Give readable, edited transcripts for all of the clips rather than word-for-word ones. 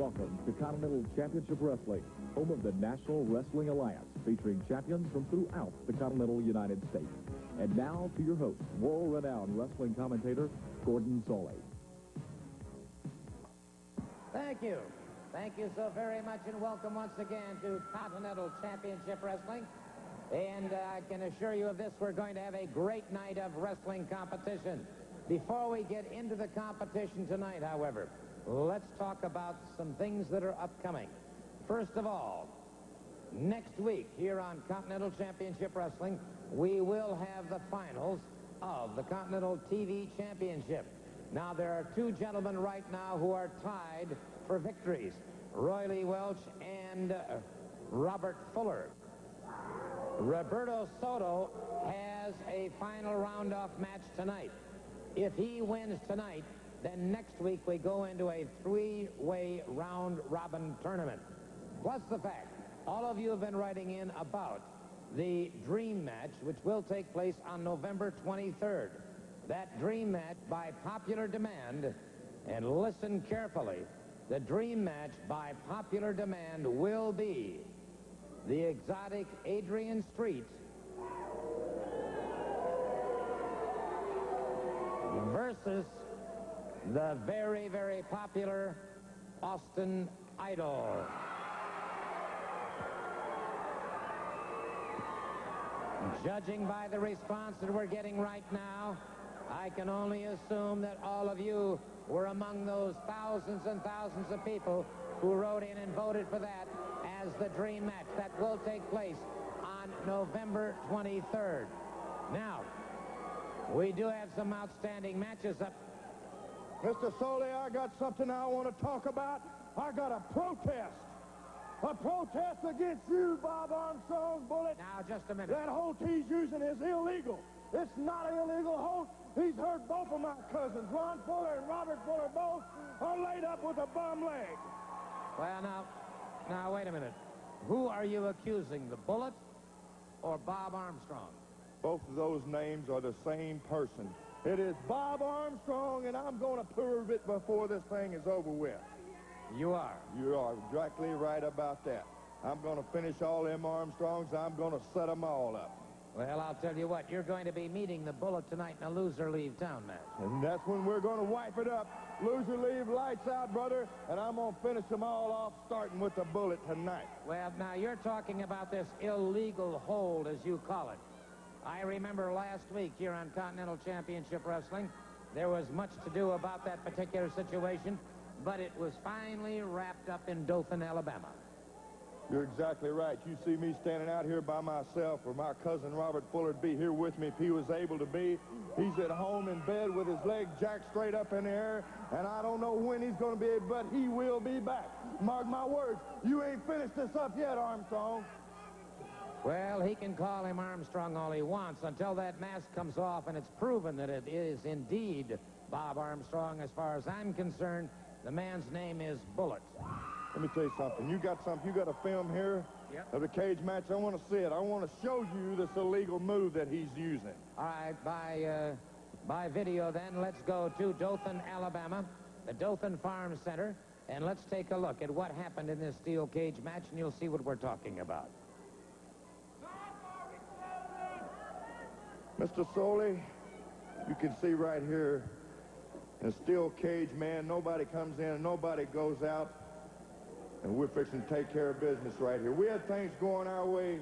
Welcome to Continental Championship Wrestling, home of the National Wrestling Alliance, featuring champions from throughout the continental United States. And now to your host, world-renowned wrestling commentator, Gordon Soley. Thank you. Thank you so very much, and welcome once again to Continental Championship Wrestling. And I can assure you of this, we're going to have a great night of wrestling competition. Before we get into the competition tonight, however, let's talk about some things that are upcoming. First of all, next week here on Continental Championship Wrestling, we will have the finals of the Continental TV Championship. Now, there are two gentlemen right now who are tied for victories, Roy Lee Welch and Robert Fuller. Roberto Soto has a final round-off match tonight. If he wins tonight, then next week we go into a three-way round-robin tournament. Plus the fact, all of you have been writing in about the dream match, which will take place on November 23rd. That dream match, by popular demand, and listen carefully, the dream match by popular demand will be the exotic Adrian Street versus the very, very popular Austin Idol. Judging by the response that we're getting right now, I can only assume that all of you were among those thousands and thousands of people who wrote in and voted for that as the dream match. That will take place on November 23rd. Now, we do have some outstanding matches up. Mr. Soley, I got something I want to talk about. I got a protest. A protest against you, Bob Armstrong's bullet. Now, just a minute. That Holt he's using is illegal. It's not an illegal Holt. He's hurt both of my cousins. Ron Fuller and Robert Fuller both are laid up with a bum leg. Well, now, wait a minute. Who are you accusing, the Bullet or Bob Armstrong? Both of those names are the same person. It is Bob Armstrong, and I'm going to prove it before this thing is over with. You are? You are exactly right about that. I'm going to finish all them Armstrongs. I'm going to set them all up. Well, I'll tell you what. You're going to be meeting the Bullet tonight in a loser-leave-town match. And that's when we're going to wipe it up. Loser leave, lights out, brother, and I'm going to finish them all off, starting with the Bullet tonight. Well, now, you're talking about this illegal hold, as you call it. I remember last week here on Continental Championship Wrestling, there was much to do about that particular situation, but it was finally wrapped up in Dothan, Alabama. You're exactly right. You see me standing out here by myself, or my cousin Robert Fuller would be here with me if he was able to be. He's at home in bed with his leg jacked straight up in the air, and I don't know when he's going to be, but he will be back. Mark my words, you ain't finished this up yet, Armstrong. Well, he can call him Armstrong all he wants until that mask comes off and it's proven that it is indeed Bob Armstrong. As far as I'm concerned, the man's name is Bullet. Let me tell you something. You got a film here of the cage match. I want to see it. I want to show you this illegal move that he's using. All right, by video then, let's go to Dothan, Alabama, the Dothan Farm Center, and let's take a look at what happened in this steel cage match, and you'll see what we're talking about. Mr. Soley, you can see right here, in a steel cage, man, nobody comes in and nobody goes out, and we're fixing to take care of business right here. We had things going our way.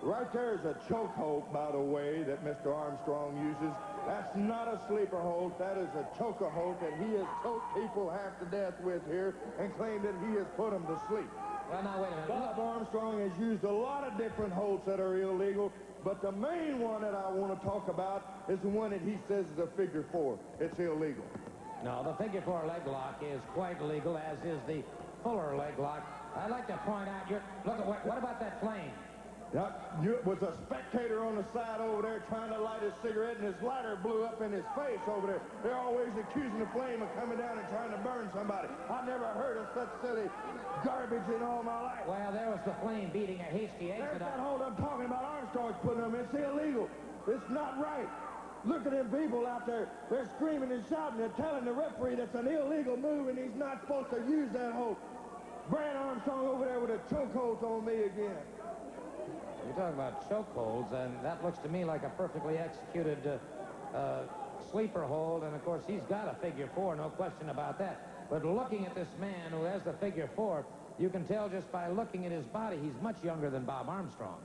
Right there is a choke hold, by the way, that Mr. Armstrong uses. That's not a sleeper hold. That is a choker hold that he has choked people half to death with here and claimed that he has put them to sleep. Well, now, wait a minute. Bob Armstrong has used a lot of different holds that are illegal, but the main one that I want to talk about is the one that he says is a figure four. It's illegal. No, the figure four leg lock is quite legal, as is the Fuller leg lock. I'd like to point out, look at what about that flame? Was a spectator on the side over there trying to light his cigarette, and his lighter blew up in his face over there. They're always accusing the flame of coming down and trying to burn somebody. I've never heard of such silly garbage in all my life. Well, there was the flame beating a hasty exit. There's that hold I'm talking about. Armstrong's putting them. It's illegal. It's not right. Look at them people out there. They're screaming and shouting. They're telling the referee that's an illegal move, and he's not supposed to use that hold. Brad Armstrong over there with a chokehold on me again. You're talking about chokeholds, and that looks to me like a perfectly executed sleeper hold, and of course he's got a figure 4, no question about that. But looking at this man who has the figure 4, you can tell just by looking at his body he's much younger than Bob Armstrong.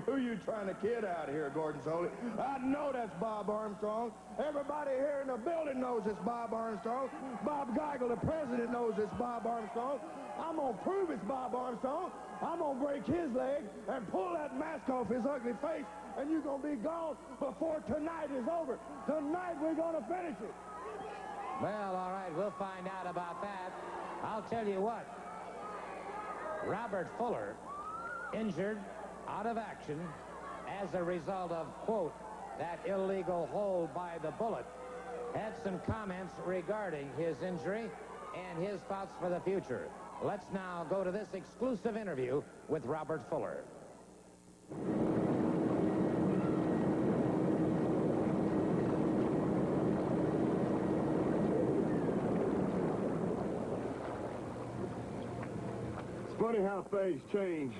Who you trying to kid out here, Gordon Soley? I know that's Bob Armstrong. Everybody here in the building knows it's Bob Armstrong. Bob Geigel, the president, knows it's Bob Armstrong. I'm going to prove it's Bob Armstrong. I'm going to break his leg and pull that mask off his ugly face, and you're going to be gone before tonight is over. Tonight we're going to finish it. Well, all right, we'll find out about that. I'll tell you what. Robert Fuller, injured, out of action, as a result of, quote, that illegal hold by the bullet, had some comments regarding his injury and his thoughts for the future. Let's now go to this exclusive interview with Robert Fuller. It's funny how things change.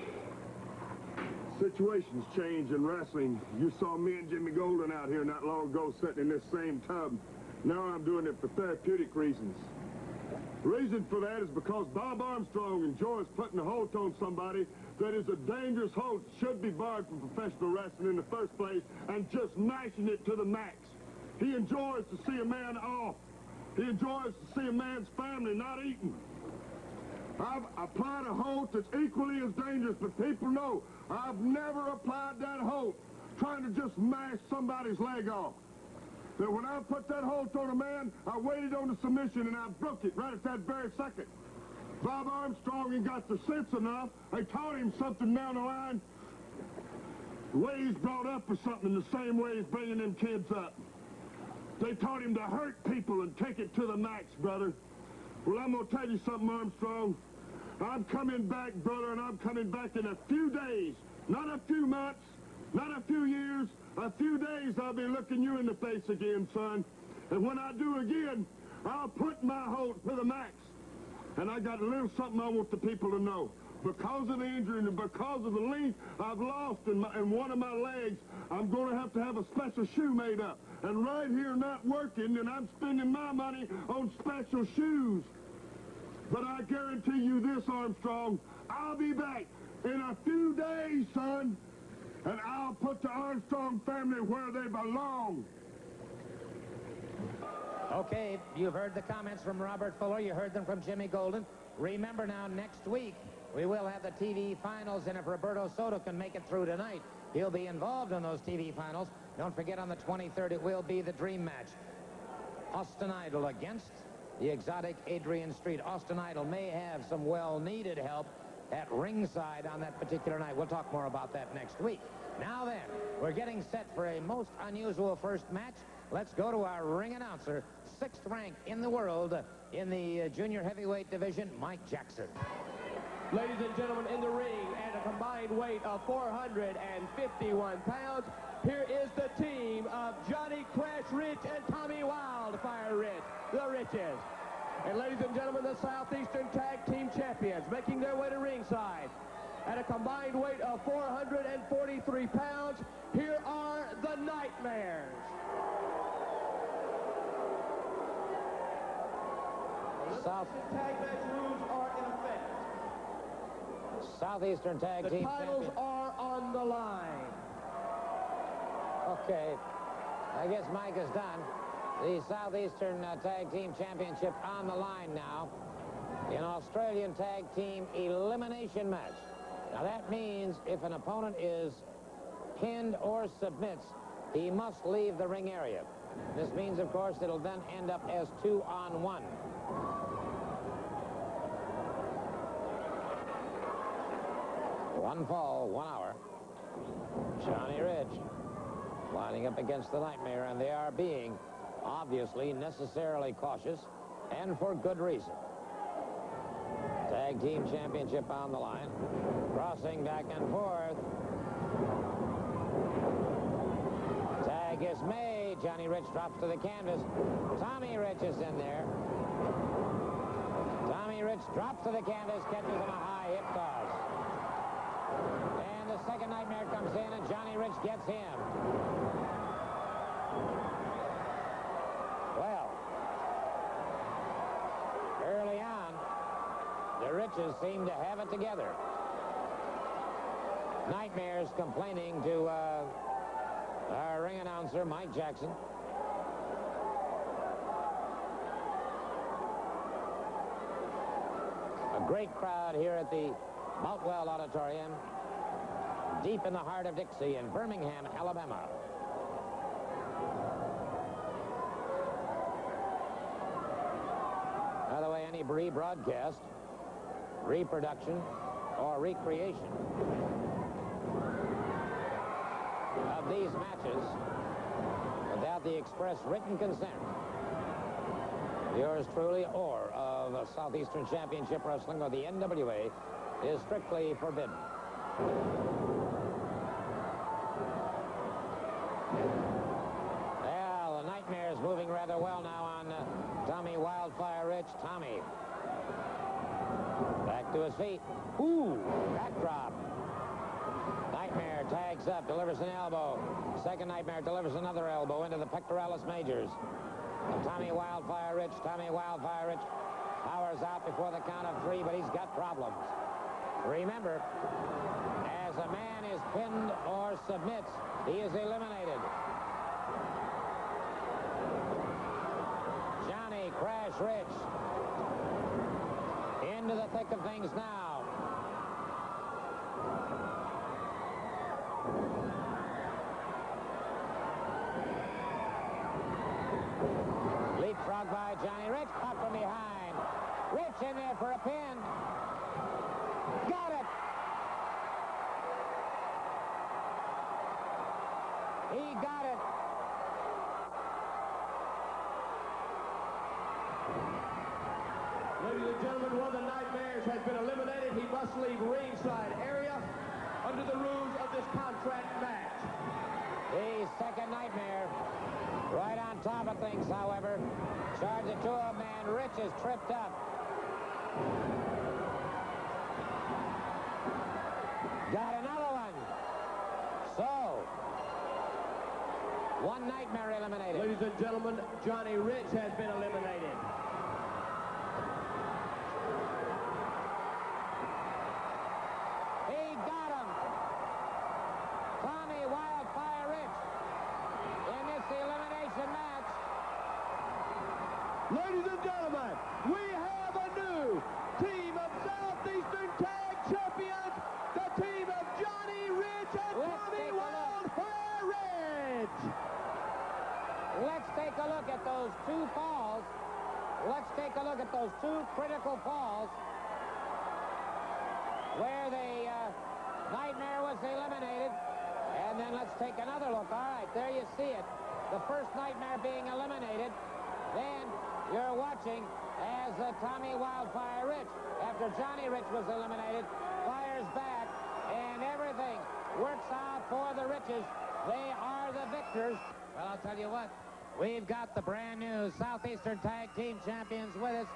Situations change in wrestling. You saw me and Jimmy Golden out here not long ago sitting in this same tub. Now I'm doing it for therapeutic reasons. The reason for that is because Bob Armstrong enjoys putting a hold on somebody that is a dangerous hold, should be barred from professional wrestling in the first place, and just mashing it to the max. He enjoys to see a man off. He enjoys to see a man's family not eating. I've applied a hold that's equally as dangerous, but people know I've never applied that hold trying to just mash somebody's leg off. That when I put that hold on a man, I waited on the submission and I broke it right at that very second. Bob Armstrong ain't got the sense enough. They taught him something down the line. The way he's brought up or something the same way he's bringing them kids up. They taught him to hurt people and take it to the max, brother. Well, I'm going to tell you something, Armstrong. I'm coming back, brother, and I'm coming back in a few days. Not a few months, not a few years. A few days I'll be looking you in the face again, son. And when I do again, I'll put my hold to the max. And I got a little something I want the people to know. Because of the injury and because of the length I've lost in one of my legs, I'm going to have a special shoe made up. And right here not working, and I'm spending my money on special shoes. But I guarantee you this, Armstrong, I'll be back in a few days, son. And I'll put the Armstrong family where they belong. Okay, you've heard the comments from Robert Fuller. You heard them from Jimmy Golden. Remember now, next week, we will have the TV finals, and if Roberto Soto can make it through tonight, he'll be involved in those TV finals. Don't forget, on the 23rd, it will be the dream match. Austin Idol against the exotic Adrian Street. Austin Idol may have some well-needed help at ringside on that particular night. We'll talk more about that next week. Now then, we're getting set for a most unusual first match. Let's go to our ring announcer, 6th rank in the world in the junior heavyweight division, Mike Jackson. Ladies and gentlemen, in the ring at a combined weight of 451 pounds, here is the team of Johnny Crash Rich and Tommy Wildfire Rich, the Riches. And ladies and gentlemen, the Southeastern Tag Team Champions making their way to ringside. At a combined weight of 443 pounds, here are the Nightmares. Southeastern Tag match rules are in effect. Southeastern Tag Team The titles Champions. are on the line. Okay, I guess Mike is done. The Southeastern Tag Team Championship on the line now. An Australian Tag Team elimination match. Now that means if an opponent is pinned or submits, he must leave the ring area. This means, of course, it'll then end up as 2-on-1. One fall, 1 hour. Johnny Ridge lining up against the Nightmare, and they are being obviously necessarily cautious, and for good reason. Tag Team Championship on the line. Crossing back and forth. Tag is made. Johnny Rich drops to the canvas. Tommy Rich is in there. Tommy Tommy Rich drops to the canvas, catches him a high hip toss. And the second Nightmare comes in, and Johnny Rich gets him. Well, early on, the Riches seem to have it together. Nightmare's complaining to our ring announcer, Mike Jackson. A great crowd here at the Boutwell Auditorium, deep in the heart of Dixie in Birmingham, Alabama. By the way, any rebroadcast, reproduction, or recreation of these matches without the express written consent of yours truly or of Southeastern Championship Wrestling or the NWA is strictly forbidden. Well, the Nightmare's moving rather well now on Tommy Wildfire Rich. Tommy back to his feet. Ooh, backdrop. Nightmare tags up, delivers an elbow. Second Nightmare delivers another elbow into the pectoralis majors. And Tommy Wildfire Rich powers out before the count of 3, but he's got problems. Remember, as a man is pinned or submits, he is eliminated. Johnny Crash Rich into the thick of things now. Leapfrog by Johnny Rich, caught from behind. Rich in there for a pin. Got it. He got it. Ladies and gentlemen, one of the Nightmares has been eliminated. He must leave ringside area under the rules of this contract match. The second Nightmare right on top of things, however. Charge it to a man. Rich is tripped up. Got another one. So, one Nightmare eliminated. Ladies and gentlemen, Johnny Rich has been eliminated. He got him. Tommy Wildfire Rich in this elimination match. Ladies and gentlemen, we have a new team of Southeastern Tag Champions, the team of Johnny Rich and Tommy Wildfire Rich. Let's take a look at those two falls. Let's take a look at those two critical falls where the Nightmare was eliminated. And then let's take another look. All right, there you see it. The first Nightmare being eliminated. Then you're watching as Tommy Wildfire Rich, after Johnny Rich was eliminated, fires back, and everything works out for the Riches. They are the victors. Well, I'll tell you what, we've got the brand new Southeastern Tag Team Champions with us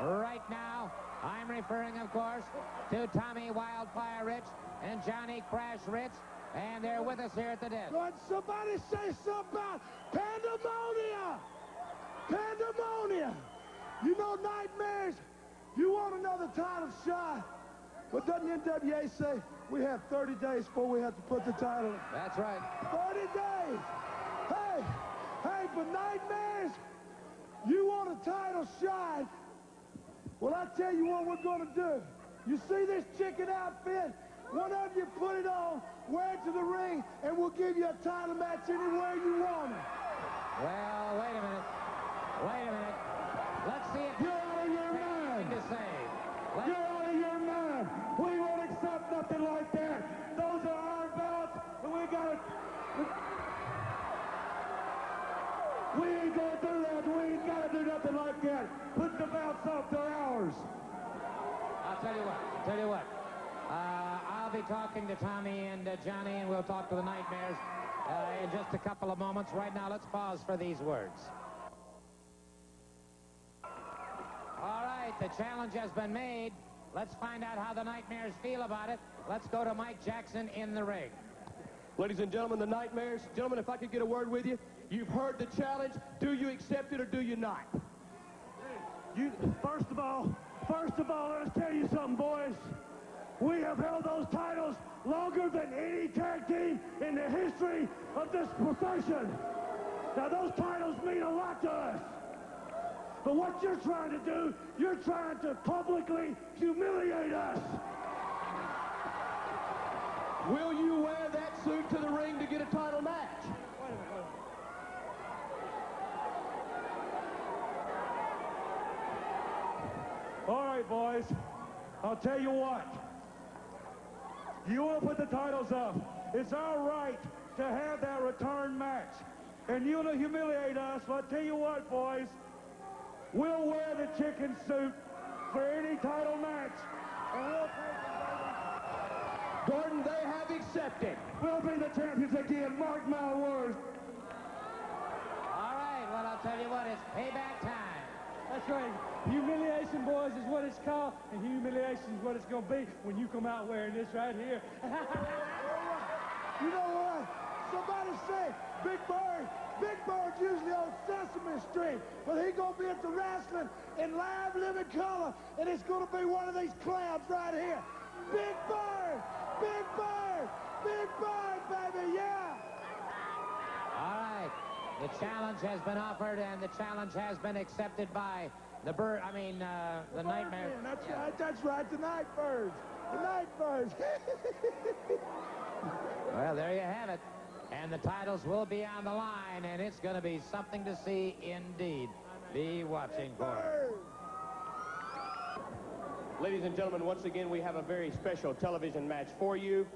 right now. I'm referring, of course, to Tommy Wildfire Rich and Johnny Crash Rich, and they're with us here at the desk. Could somebody say something about Pandemonia? Pandemonia! You know, Nightmares, you want another title shot, but doesn't NWA say we have 30 days before we have to put the title in? That's right. 30 days! Hey, but Nightmares, you want a title shot? Well, I tell you what we're going to do. You see this chicken outfit? One of you put it on, wear it to the ring, and we'll give you a title match anywhere you want it. Well, wait a minute. Let's see if You're out of your mind. to say. You're out of your mind. We won't accept nothing like that. Those are our belts, and we ain't gonna do that. We ain't gotta do nothing like that. Put the belts up, they're ours. I'll tell you what. I'll be talking to Tommy and Johnny, and we'll talk to the Nightmares in just a couple of moments. Right now, let's pause for these words. All right, right, the challenge has been made. Let's find out how the Nightmares feel about it. Let's go to Mike Jackson in the ring. Ladies and gentlemen, the Nightmares. Gentlemen, if I could get a word with you. You've heard the challenge. Do you accept it or do you not? First of all, let us tell you something, boys. We have held those titles longer than any tag team in the history of this profession. Now, those titles mean a lot to us. But what you're trying to do, you're trying to publicly humiliate us. Will you wear that suit to the ring to get a title match? Wait a minute. All right, boys. I'll tell you what. You want to put the titles up. It's our right to have that return match. And you'll humiliate us. But I'll tell you what, boys. We'll wear the chicken suit for any title match. And we'll take it, baby. Gordon, they have accepted. We'll be the champions again. Mark my words. All right, well, I'll tell you what, it's payback time. That's right. Humiliation, boys, is what it's called, and humiliation is what it's going to be when you come out wearing this right here. You know what? Somebody say Big Bird's usually on Sesame Street, but he's going to be at the wrestling in live living color, and it's going to be one of these clowns right here. Big Bird, baby, yeah. All right, the challenge has been offered, and the challenge has been accepted by the Nightmare. That's right, the Nightbirds. The Nightbirds. Well, there you have it. And the titles will be on the line, and it's going to be something to see indeed. Be watching for it. Ladies and gentlemen, once again, we have a very special television match for you.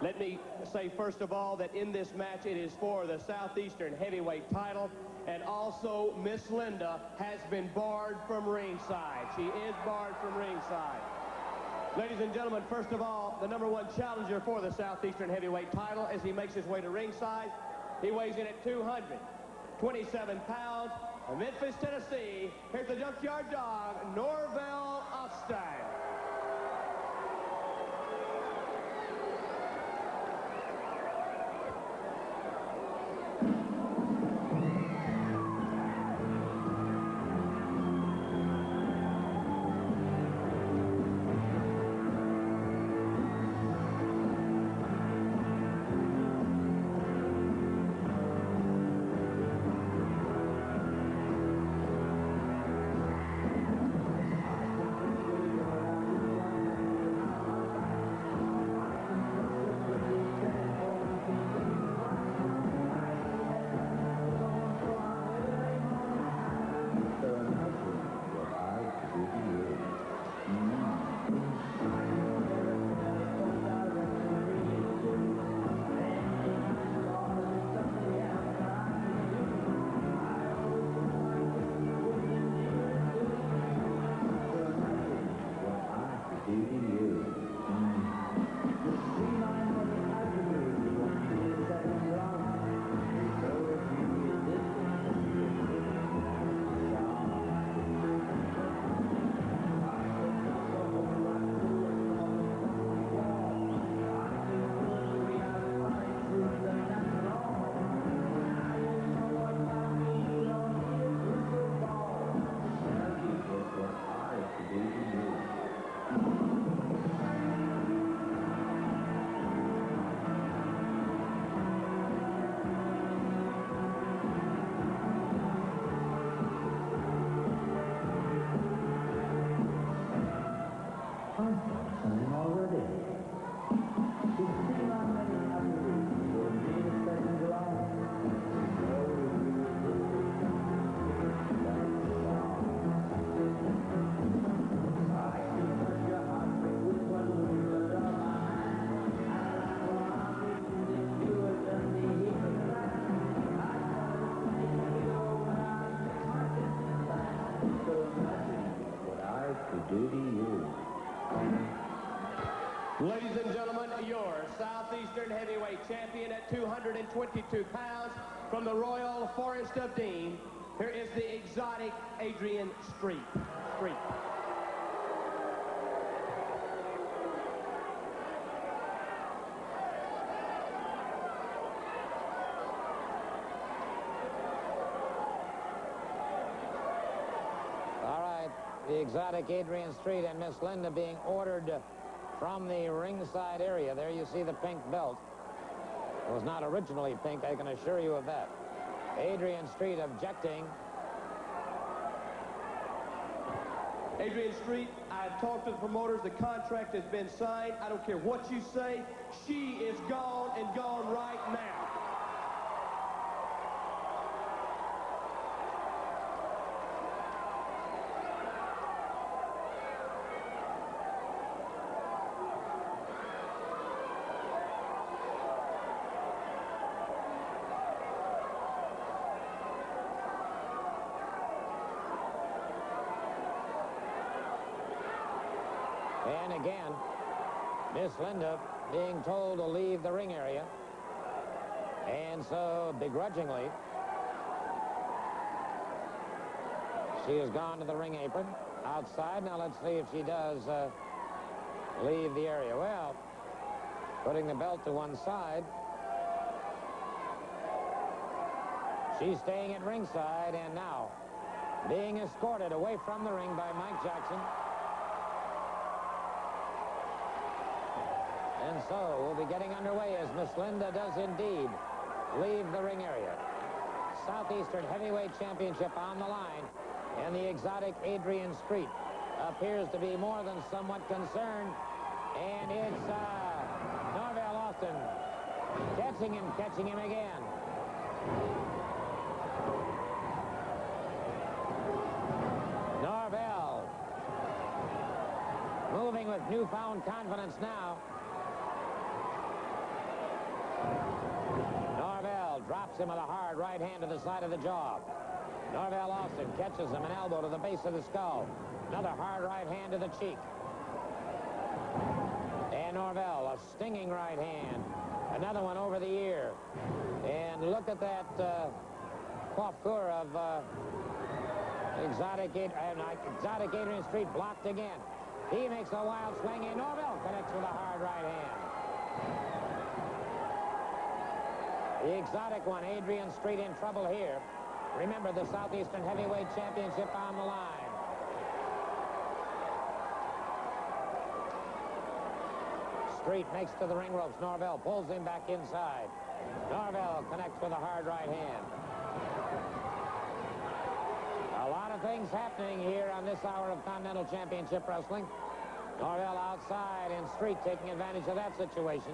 Let me say, first of all, that in this match, it is for the Southeastern Heavyweight title, and also Miss Linda has been barred from ringside. She is barred from ringside. Ladies and gentlemen, first of all, the #1 challenger for the Southeastern Heavyweight title as he makes his way to ringside. He weighs in at 227 pounds. From Memphis, Tennessee, here's the Junkyard Dog, Norvell Austin. Ladies and gentlemen, your Southeastern Heavyweight Champion at 222 pounds from the Royal Forest of Dean, Here is the exotic Adrian Street. All right, the exotic Adrian Street and Miss Linda being ordered from the ringside area. There you see the pink belt. It was not originally pink, I can assure you of that. Adrian Street objecting. Adrian Street, I've talked to the promoters. The contract has been signed. I don't care what you say. She is gone and gone right now. And again, Miss Linda being told to leave the ring area. And so, begrudgingly, she has gone to the ring apron outside. Now let's see if she does leave the area. Well, putting the belt to one side. She's staying at ringside, and now being escorted away from the ring by Mike Jackson. And so we'll be getting underway as Miss Linda does indeed leave the ring area. Southeastern Heavyweight Championship on the line, and the exotic Adrian Street appears to be more than somewhat concerned. And it's Norvell Austin catching him again. Norvell moving with newfound confidence now. Norvell drops him with a hard right hand to the side of the jaw. Norvell Austin catches him an elbow to the base of the skull. Another hard right hand to the cheek. And Norvell, a stinging right hand. Another one over the ear. And look at that coiffure of exotic Adrian Street blocked again. He makes a wild swing, and Norvell connects with a hard right hand. The exotic one, Adrian Street, in trouble here. Remember, the Southeastern Heavyweight Championship on the line. Street makes to the ring ropes. Norvell pulls him back inside. Norvell connects with a hard right hand. A lot of things happening here on this hour of Continental Championship Wrestling. Norvell outside, and Street taking advantage of that situation.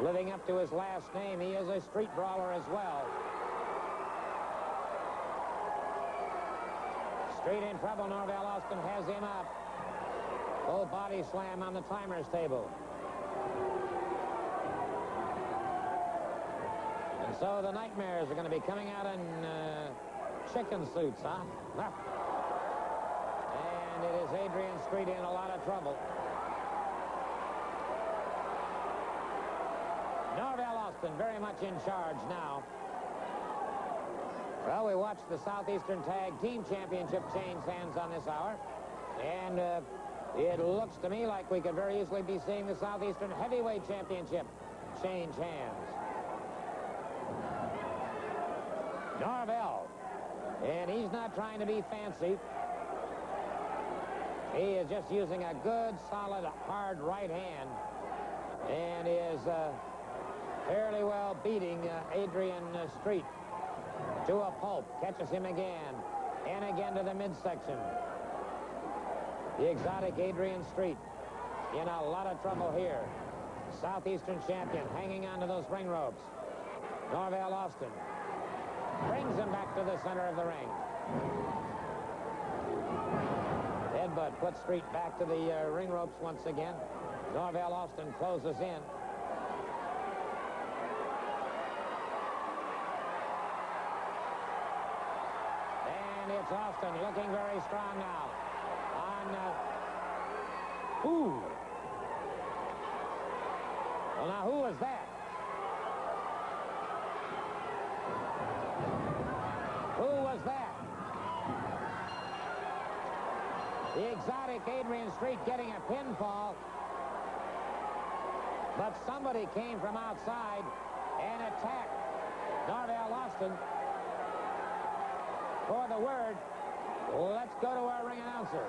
Living up to his last name, he is a street brawler as well. Street in trouble. Norvell Austin has him up. Full body slam on the timer's table. And so the Nightmares are going to be coming out in chicken suits, huh? And it is Adrian Street in a lot of trouble. Norvell Austin very much in charge now. Well, we watched the Southeastern Tag Team Championship change hands on this hour. And it looks to me like we could very easily be seeing the Southeastern Heavyweight Championship change hands. Norvell. And he's not trying to be fancy. He is just using a good, solid, hard right hand. And is fairly well beating Adrian Street to a pulp. Catches him again and again to the midsection. The exotic Adrian Street in a lot of trouble here. Southeastern champion hanging onto those ring ropes. Norvell Austin brings him back to the center of the ring. Headbutt puts Street back to the ring ropes once again. Norvell Austin closes in. And it's Austin looking very strong now. Ooh. Well, now, who was that? Who was that? The exotic Adrian Street getting a pinfall. But somebody came from outside and attacked Norvell Austin for the word. Let's go to our ring announcer.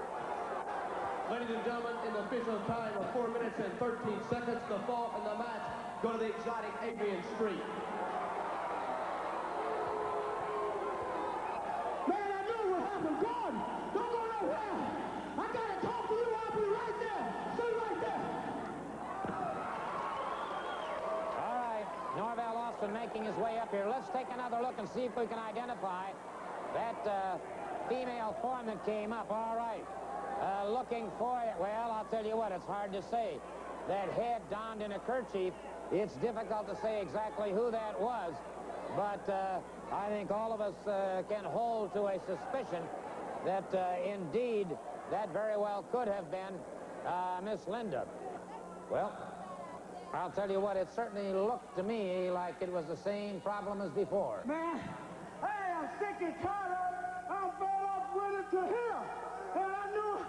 Ladies and gentlemen, in the official time of 4 minutes and 13 seconds, the fall in the match go to the exotic Adrian Street. Man, I knew what happened. Gordon, don't go nowhere. I got to talk to you. I'll be right there. Stay right there. All right, Norvell Austin making his way up here. Let's take another look and see if we can identify that female form that came up. All right. Looking for it. Well, I'll tell you what, it's hard to say. That head donned in a kerchief, it's difficult to say exactly who that was. But I think all of us can hold to a suspicion that indeed that very well could have been Miss Linda. Well, I'll tell you what, it certainly looked to me like it was the same problem as before. Man, hey, I'm sick and tired of it. I'm fed up with it to here. And I knew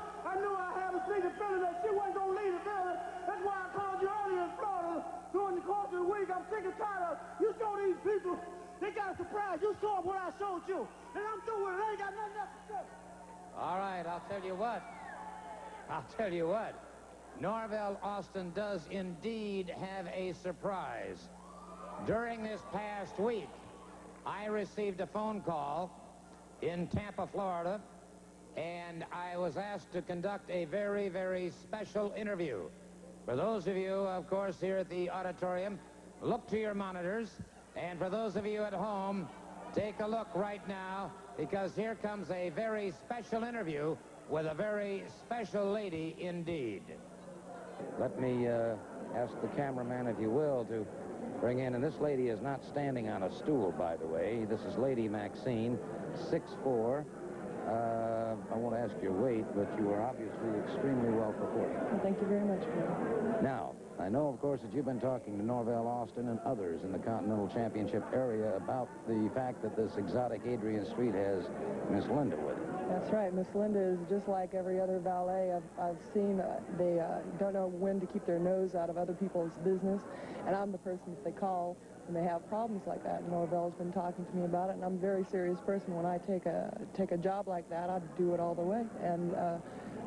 I had a sneaking feeling that she wasn't going to leave the building. That's why I called you earlier in Florida during the course of the week. I'm sick and tired of it. You show these people, they got a surprise. You saw what I showed you. And I'm through with it. I ain't got nothing else to say. All right, I'll tell you what. Norvell Austin does indeed have a surprise. During this past week, I received a phone call in Tampa, Florida, and I was asked to conduct a very, very special interview. For those of you, of course, here at the auditorium, look to your monitors. And for those of you at home, take a look right now, because here comes a very special interview with a very special lady indeed. Let me ask the cameraman, if you will, to bring in, and this lady is not standing on a stool, by the way. This is Lady Maxine, 6'4". I won't ask your weight, but you are obviously extremely well proportioned. Well, thank you very much, Bill. Now, I know, of course, that you've been talking to Norvell Austin and others in the Continental Championship area about the fact that this exotic Adrian Street has Miss Linda with it. That's right. Miss Linda is just like every other valet I've seen. They don't know when to keep their nose out of other people's business, and I'm the person that they call when they have problems like that. And Norvell's been talking to me about it, and I'm a very serious person. When I take a job like that, I do it all the way. And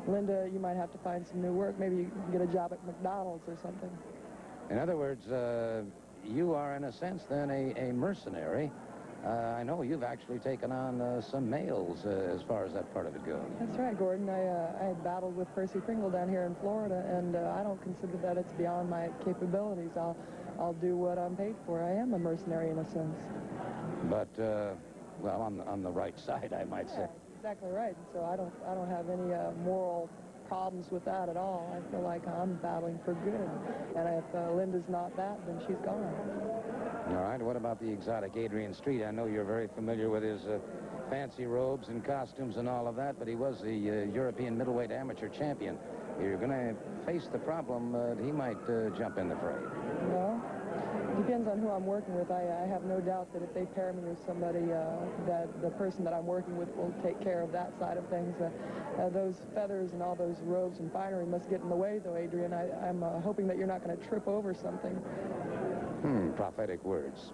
Linda, you might have to find some new work. Maybe you can get a job at McDonald's or something. In other words, you are, in a sense, then, a mercenary. I know you've actually taken on some males as far as that part of it goes. That's right, Gordon. I had battled with Percy Pringle down here in Florida, and I don't consider that it's beyond my capabilities. I'll do what I'm paid for. I am a mercenary in a sense. But, well, on the right side, I might say. Exactly right. So I don't have any moral problems with that at all. I feel like I'm battling for good. And if Linda's not that, then she's gone. All right. What about the exotic Adrian Street? I know you're very familiar with his fancy robes and costumes and all of that, but he was the European middleweight amateur champion. You're going to face the problem that he might jump in the fray. Well, it depends on who I'm working with. I have no doubt that if they pair me with somebody, that the person that I'm working with will take care of that side of things. Those feathers and all those robes and finery must get in the way, though, Adrian. I'm hoping that you're not going to trip over something. Prophetic words.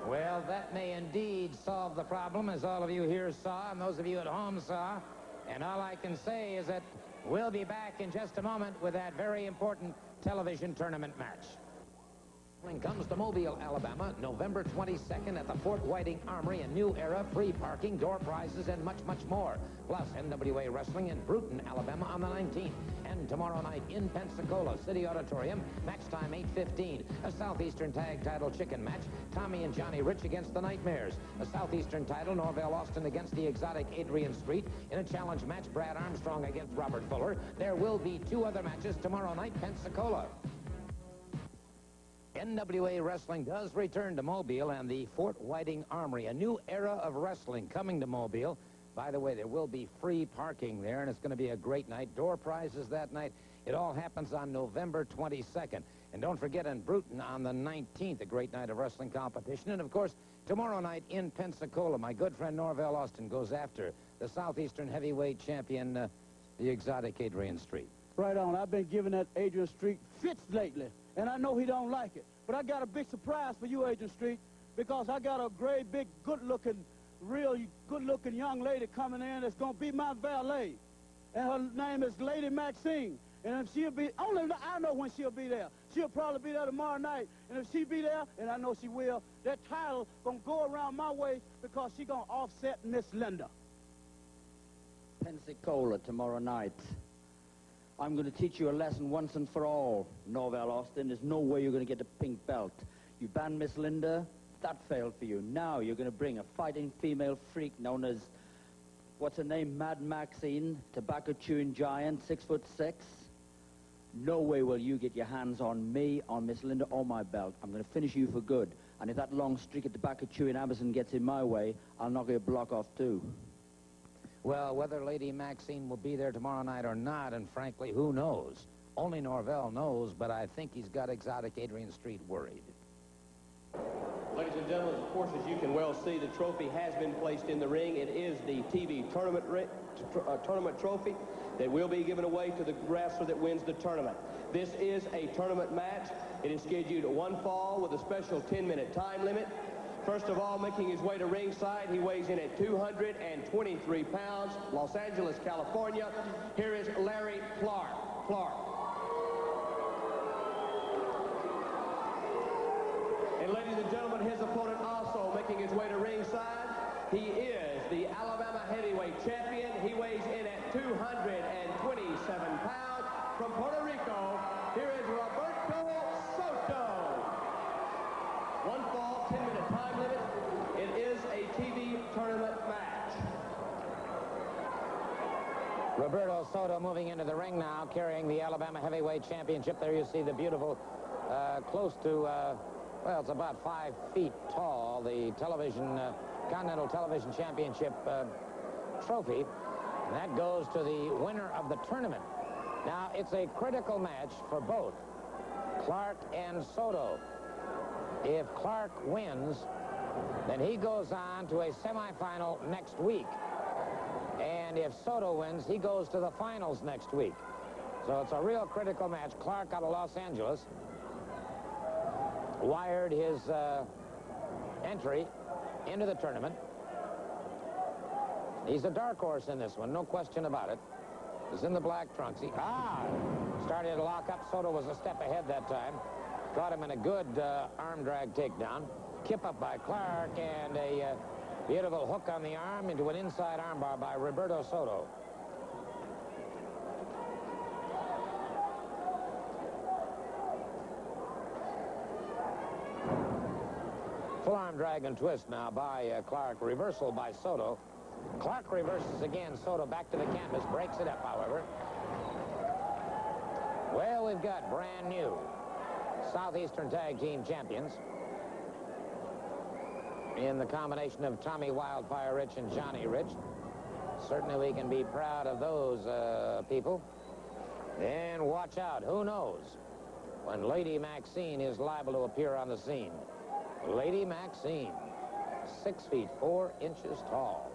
Well, that may indeed solve the problem, as all of you here saw and those of you at home saw. And all I can say is that we'll be back in just a moment with that very important television tournament match. Comes to Mobile, Alabama, November 22nd at the Fort Whiting Armory. A new era, free parking, door prizes, and much, much more. Plus, NWA Wrestling in Bruton, Alabama on the 19th. And tomorrow night in Pensacola City Auditorium, match time 8:15. A Southeastern Tag Title Chicken match. Tommy and Johnny Rich against the Nightmares. A Southeastern title, Norvell Austin against the exotic Adrian Street. In a challenge match, Brad Armstrong against Robert Fuller. There will be 2 other matches tomorrow night, Pensacola. NWA Wrestling does return to Mobile and the Fort Whiting Armory. A new era of wrestling coming to Mobile. By the way, there will be free parking there, and it's going to be a great night. Door prizes that night. It all happens on November 22nd. And don't forget in Bruton on the 19th, a great night of wrestling competition. And, of course, tomorrow night in Pensacola, my good friend Norvell Austin goes after the Southeastern heavyweight champion, the exotic Adrian Street. Right on. I've been giving that Adrian Street fits lately, and I know he don't like it. But I got a big surprise for you, Adrian Street, because I got a great, big, good-looking, real good-looking young lady coming in that's going to be my valet. And her name is Lady Maxine. And if she'll be, only I know when she'll be there. She'll probably be there tomorrow night. And if she be there, and I know she will, that title going to go around my way because she going to offset Miss Linda. Pensacola tomorrow night. I'm going to teach you a lesson once and for all, Norvell Austin. There's no way you're going to get the pink belt. You banned Miss Linda, that failed for you. Now you're going to bring a fighting female freak known as, what's her name, Mad Maxine, tobacco-chewing giant, 6'6". No way will you get your hands on me, on Miss Linda, or my belt. I'm going to finish you for good. And if that long streak of tobacco-chewing Amazon gets in my way, I'll knock your block off too. Well, whether Lady Maxine will be there tomorrow night or not, and frankly, who knows? Only Norvell knows, but I think he's got exotic Adrian Street worried. Ladies and gentlemen, of course, as you can well see, the trophy has been placed in the ring. It is the TV tournament trophy that will be given away to the wrestler that wins the tournament. This is a tournament match. It is scheduled one fall with a special 10-minute time limit. First of all, making his way to ringside, he weighs in at 223 pounds, Los Angeles, California. Here is Larry Clark. Clark. And ladies and gentlemen, his opponent also making his way to ringside. He is the Alabama heavyweight champion. He weighs in at 227 pounds. From Puerto Rico, here is Roberto Soto. One fall, 10-minute time limit. It is a TV tournament match. Roberto Soto moving into the ring now, carrying the Alabama heavyweight championship. There you see the beautiful, close to, well, it's about 5 feet tall, the Continental Television Championship trophy. And that goes to the winner of the tournament. Now, it's a critical match for both Clark and Soto. If Clark wins, then he goes on to a semifinal next week. And if Soto wins, he goes to the finals next week. So it's a real critical match. Clark out of Los Angeles wired his entry into the tournament. He's a dark horse in this one, no question about it. He's in the black trunks. He started to lock up. Soto was a step ahead that time. Caught him in a good arm drag takedown. Kip up by Clark and a beautiful hook on the arm into an inside armbar by Roberto Soto. Full arm drag and twist now by Clark. Reversal by Soto. Clark reverses again. Soto back to the canvas. Breaks it up, however. Well, we've got brand new Southeastern Tag Team champions in the combination of Tommy Wildfire Rich and Johnny Rich. Certainly we can be proud of those people. And watch out, who knows when Lady Maxine is liable to appear on the scene. Lady Maxine, 6 feet 4 inches tall.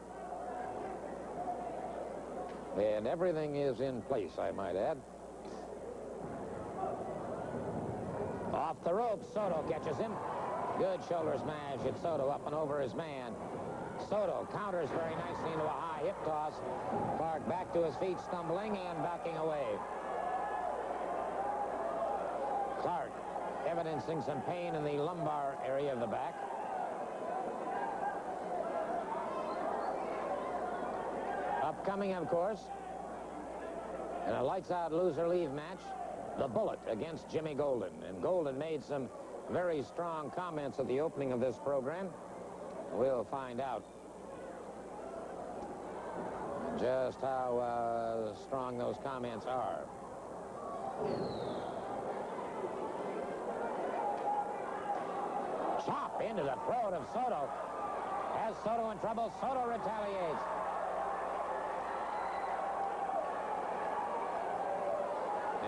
And everything is in place, I might add. Off the ropes, Soto catches him. Good shoulder smash at Soto, up and over his man. Soto counters very nicely into a high hip toss. Clark back to his feet, stumbling and backing away. Clark evidencing some pain in the lumbar area of the back. Upcoming, of course, in a lights-out loser-leave match, the Bullet against Jimmy Golden. And Golden made some very strong comments at the opening of this program. We'll find out just how strong those comments are. Chop into the throat of Soto. Has Soto in trouble. Soto retaliates.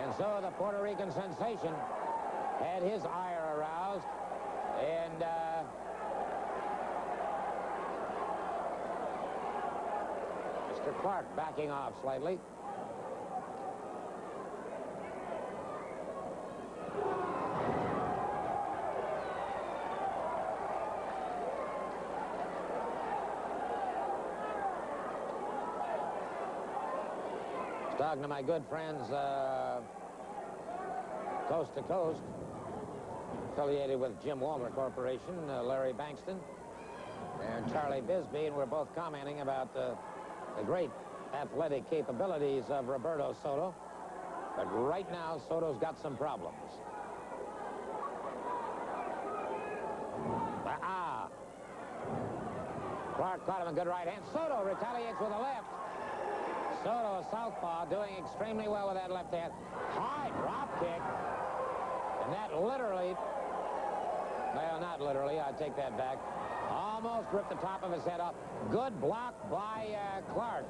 And so the Puerto Rican sensation had his ire aroused. And Mr. Clark backing off slightly. Talking to my good friends, Coast to Coast, affiliated with Jim Walmer Corporation, Larry Bankston, and Charlie Bisbee, and we're both commenting about the great athletic capabilities of Roberto Soto. But right now, Soto's got some problems. Clark caught him a good right hand. Soto retaliates with a left. Soto, a southpaw, doing extremely well with that left hand. High drop kick. And that literally, well, not literally, I take that back, almost ripped the top of his head off. Good block by Clark.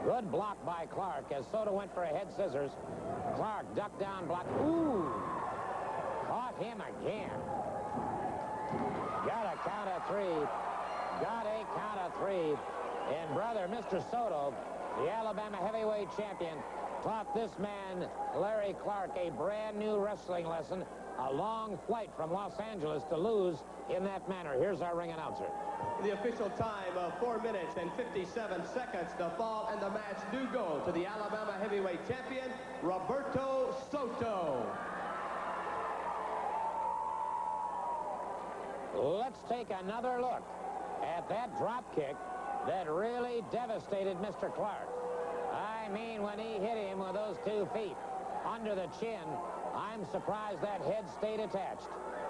Good block by Clark as Soto went for a head scissors. Clark ducked down, blocked. Ooh! Caught him again. Got a count of three. Got a count of three. And brother, Mr. Soto, the Alabama heavyweight champion, taught this man, Larry Clark, a brand new wrestling lesson. A long flight from Los Angeles to lose in that manner. Here's our ring announcer. The official time of 4 minutes and 57 seconds. The fall and the match do go to the Alabama heavyweight champion, Roberto Soto. Let's take another look at that drop kick that really devastated Mr. Clark. I mean, when he hit him with those 2 feet under the chin, I'm surprised that head stayed attached.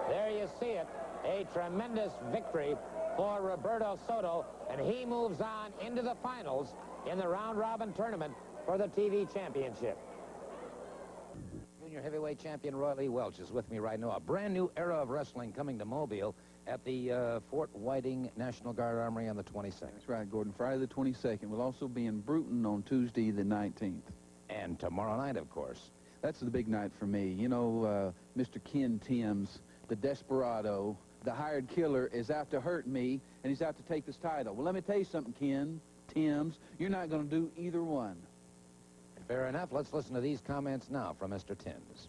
There you see it, a tremendous victory for Roberto Soto, and he moves on into the finals in the round-robin tournament for the TV championship. Junior heavyweight champion Roy Lee Welch is with me right now. A brand new era of wrestling coming to Mobile at the Fort Whiting National Guard Armory on the 22nd. That's right, Gordon. Friday the 22nd. We'll also be in Bruton on Tuesday the 19th. And tomorrow night, of course. That's the big night for me. You know, Mr. Ken Timms, the desperado, the hired killer, is out to hurt me, and he's out to take this title. Well, let me tell you something, Ken Timms. You're not going to do either one. Fair enough. Let's listen to these comments now from Mr. Timms.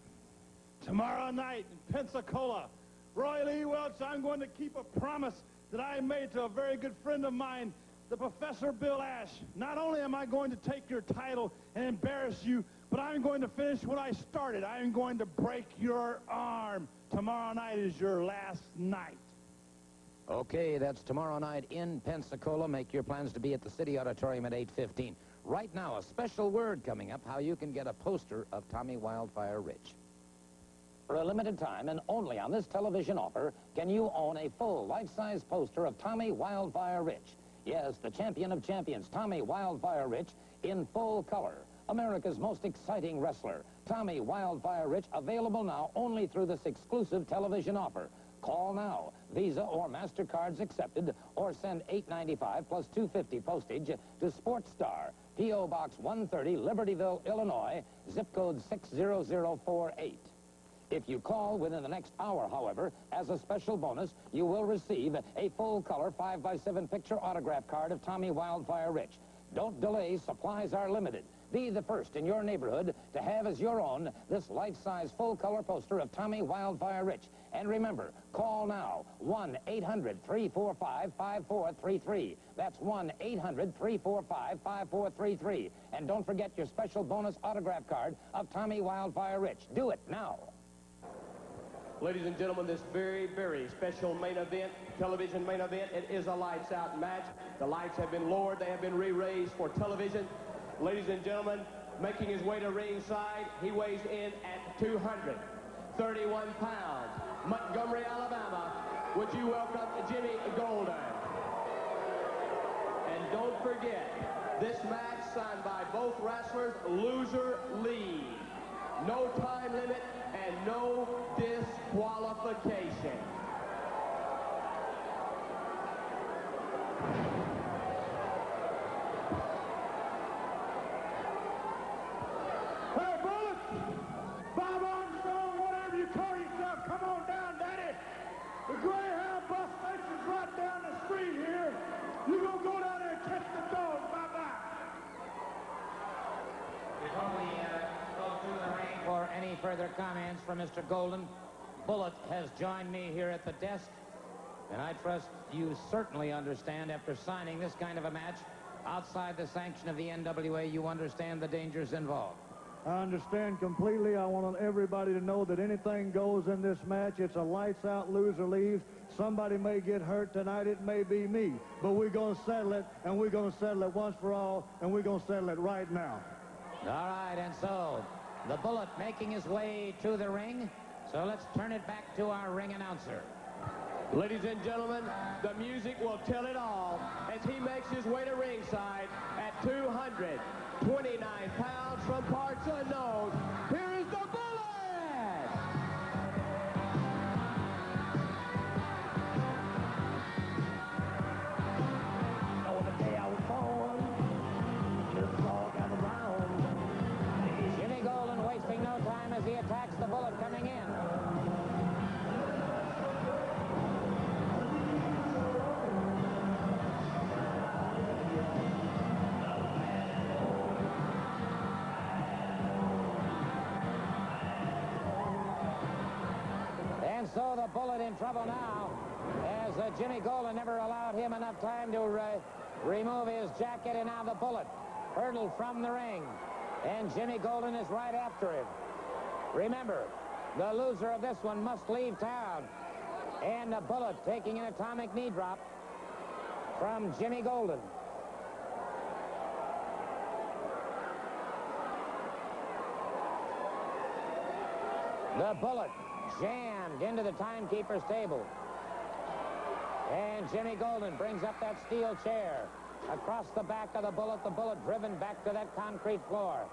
Tomorrow night in Pensacola, Roy Lee Welch, I'm going to keep a promise that I made to a very good friend of mine, the Professor Bill Ash. Not only am I going to take your title and embarrass you, but I'm going to finish what I started. I'm going to break your arm. Tomorrow night is your last night. Okay, that's tomorrow night in Pensacola. Make your plans to be at the City Auditorium at 8:15. Right now, a special word coming up, how you can get a poster of Tommy Wildfire Rich. For a limited time, and only on this television offer, can you own a full life-size poster of Tommy Wildfire Rich. Yes, the champion of champions, Tommy Wildfire Rich, in full color. America's most exciting wrestler, Tommy Wildfire Rich, available now only through this exclusive television offer. Call now. Visa or MasterCards accepted, or send $8.95 plus $2.50 postage to Sports Star, P.O. Box 130, Libertyville, Illinois, zip code 60048. If you call within the next hour, however, as a special bonus, you will receive a full-color 5x7 picture autograph card of Tommy Wildfire Rich. Don't delay. Supplies are limited. Be the first in your neighborhood to have as your own this life-size full-color poster of Tommy Wildfire Rich. And remember, call now, 1-800-345-5433. That's 1-800-345-5433. And don't forget your special bonus autograph card of Tommy Wildfire Rich. Do it now. Ladies and gentlemen, this very, very special main event, television main event, it is a lights-out match. The lights have been lowered. They have been re-raised for television. Ladies and gentlemen, making his way to ringside, he weighs in at 231 pounds. Montgomery, Alabama, would you welcome Jimmy Golden? And don't forget, this match signed by both wrestlers, loser lead. No time limit and no disqualification. Hey, Bullet! Bob Armstrong, whatever you further comments from Mr. Golden. Bullet has joined me here at the desk, and I trust you certainly understand, after signing this kind of a match outside the sanction of the NWA, you understand the dangers involved. I understand completely. I want everybody to know that anything goes in this match. It's a lights out, loser leaves. Somebody may get hurt tonight. It may be me. But we're going to settle it, and we're going to settle it once for all, and we're going to settle it right now. All right, and so the Bullet making his way to the ring. So let's turn it back to our ring announcer. Ladies and gentlemen, the music will tell it all as he makes his way to ringside at 229 pounds from parts unknown. Here is the Bullet! On the day I was born, just all got around. Jimmy Golden wasting no time as he attacks the Bullet coming in. And so the Bullet in trouble now, as Jimmy Golden never allowed him enough time to remove his jacket, and now the Bullet hurtled from the ring, and Jimmy Golden is right after him. Remember, the loser of this one must leave town, and the Bullet taking an atomic knee drop from Jimmy Golden. The Bullet jammed into the timekeeper's table. And Jimmy Golden brings up that steel chair across the back of the Bullet driven back to that concrete floor.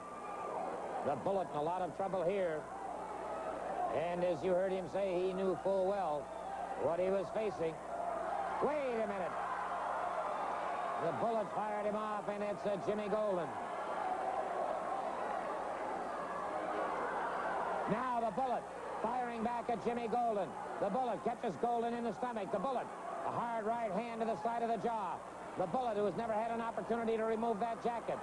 The Bullet in a lot of trouble here. And as you heard him say, he knew full well what he was facing. Wait a minute. The Bullet fired him off, and it's Jimmy Golden. Now the Bullet firing back at Jimmy Golden. The Bullet catches Golden in the stomach. The Bullet, a hard right hand to the side of the jaw. The Bullet, who has never had an opportunity to remove that jacket,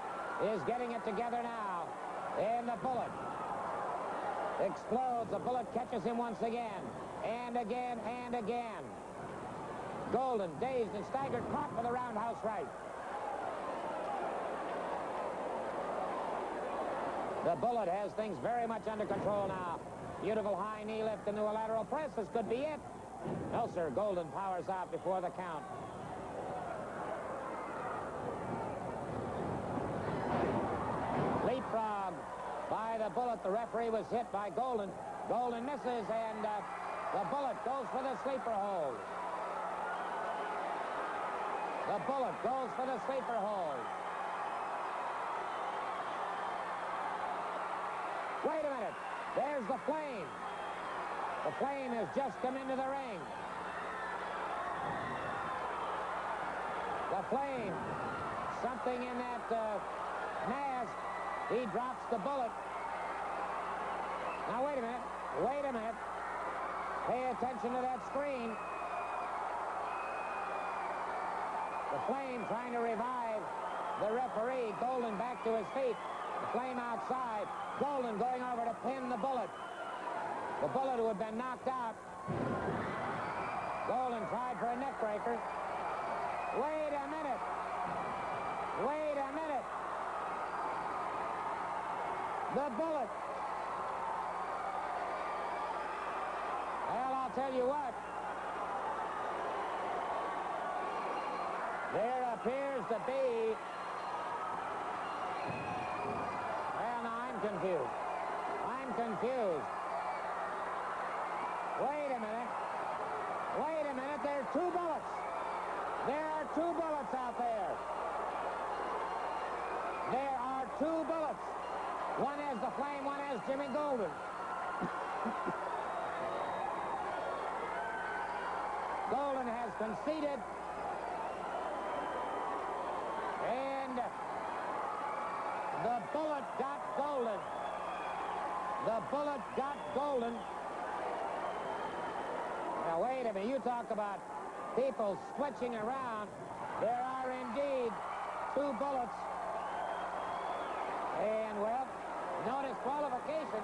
is getting it together now. And the Bullet explodes. The Bullet catches him once again, and again, and again. Golden, dazed and staggered, caught for the roundhouse right. The Bullet has things very much under control now. Beautiful high knee lift into a lateral press. This could be it. No, sir. Golden powers out before the count. Leapfrog by the Bullet. The referee was hit by Golden. Golden misses, and the Bullet goes for the sleeper hold. The Bullet goes for the sleeper hold. Wait a minute. There's the Flame. The Flame has just come into the ring. The Flame, something in that mask. He drops the Bullet. Now, wait a minute. Wait a minute. Pay attention to that screen. The Flame trying to revive the referee. Golden back to his feet. The Flame outside. Golden going over to pin the Bullet. The Bullet, who had been knocked out. Golden tried for a neck breaker. Wait a minute. Wait a minute. The Bullet. Well, I'll tell you what. There appears to be... Well, now I'm confused. I'm confused. Wait a minute. Wait a minute. There are two Bullets. There are two Bullets out there. There are two Bullets. One has the Flame, one has Jimmy Golden. Golden has conceded. And the Bullet got Golden. The Bullet got Golden. Now, wait a minute. You talk about people switching around. There are indeed two Bullets. And, well, no disqualification.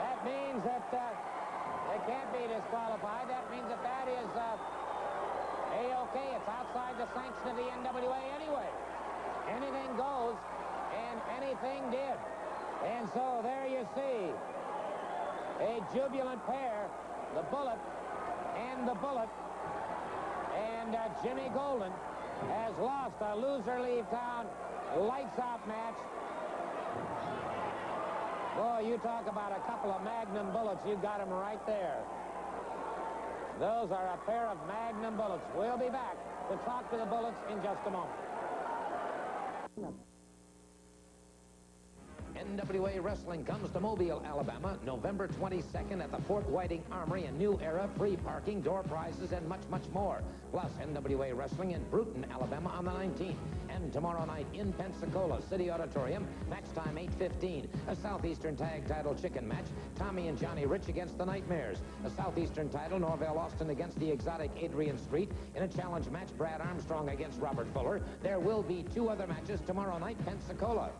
That that means that they can't be disqualified. That means that that is A-OK. It's outside the sanction of the NWA anyway. Anything goes, and anything did. And so there you see a jubilant pair, the Bullet and the Bullet. And Jimmy Golden has lost a loser-leave-town, lights-out match. Boy, you talk about a couple of Magnum bullets. You got them right there. Those are a pair of Magnum bullets. We'll be back to talk to the Bullets in just a moment. NWA Wrestling comes to Mobile, Alabama, November 22nd at the Fort Whiting Armory. A new era, free parking, door prizes, and much, much more. Plus, NWA Wrestling in Bruton, Alabama on the 19th. And tomorrow night in Pensacola City Auditorium, match time 8:15. A Southeastern Tag Title Chicken match. Tommy and Johnny Rich against the Nightmares. A Southeastern title, Norvell Austin against the exotic Adrian Street. In a challenge match, Brad Armstrong against Robert Fuller. There will be 2 other matches tomorrow night, Pensacola.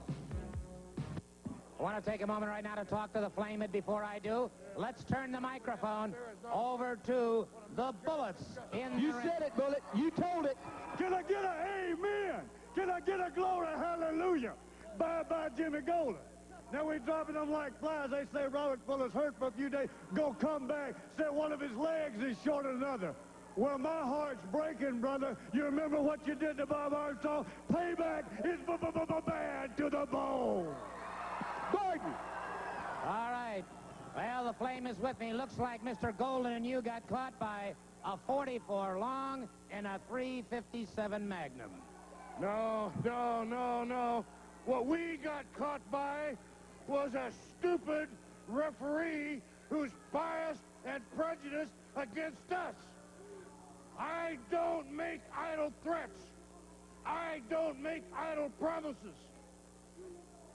I want to take a moment right now to talk to the Flame, and before I do, let's turn the microphone over to the Bullets in You said it, Bullet. You told it. Can I get a amen? Can I get a glory hallelujah? Bye-bye, Jimmy Golden. Now we're dropping them like flies. They say Robert Fuller's hurt for a few days. Go come back. Say one of his legs is shorter than another. Well, my heart's breaking, brother. You remember what you did to Bob Armstrong? Payback is bad to the bone. Gordon. All right. Well, the Flame is with me. Looks like Mr. Golden and you got caught by a 44 long and a 357 Magnum. No. What we got caught by was a stupid referee who's biased and prejudiced against us. I don't make idle threats. I don't make idle promises.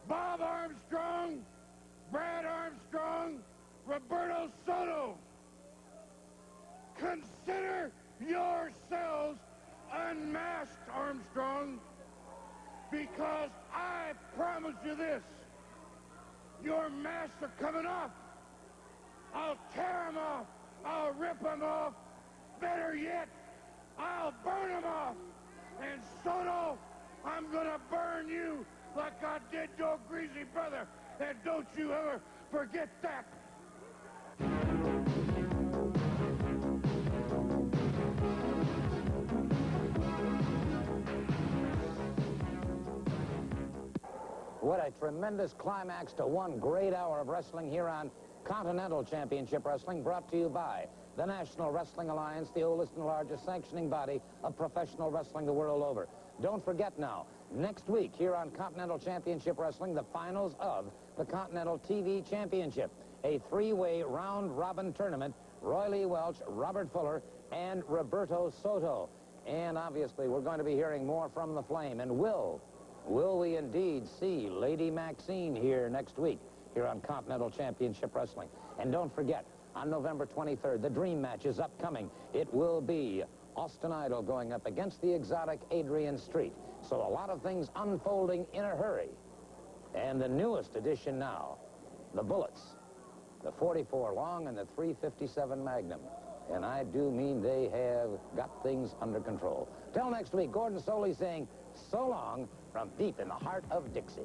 Bob Armstrong, Brad Armstrong, Roberto Soto, consider yourselves unmasked, Armstrong, because I promise you this, your masks are coming off. I'll tear them off. I'll rip them off. Better yet, I'll burn them off. And Soto, I'm going to burn you like I did your greasy brother. And don't you ever forget that. What a tremendous climax to one great hour of wrestling here on Continental Championship Wrestling, brought to you by the National Wrestling Alliance, the oldest and largest sanctioning body of professional wrestling the world over. Don't forget now, next week here on Continental Championship Wrestling, the finals of the Continental TV Championship, a 3-way round-robin tournament, Roy Lee Welch, Robert Fuller, and Roberto Soto. And obviously, we're going to be hearing more from the Flame. And will we indeed see Lady Maxine here next week here on Continental Championship Wrestling? And don't forget, on November 23rd, the dream match is upcoming. It will be Austin Idol going up against the exotic Adrian Street. So a lot of things unfolding in a hurry. And the newest addition now, the Bullets, the 44 long and the 357 Magnum. And I do mean they have got things under control. Till next week, Gordon Soley saying so long from deep in the heart of Dixie.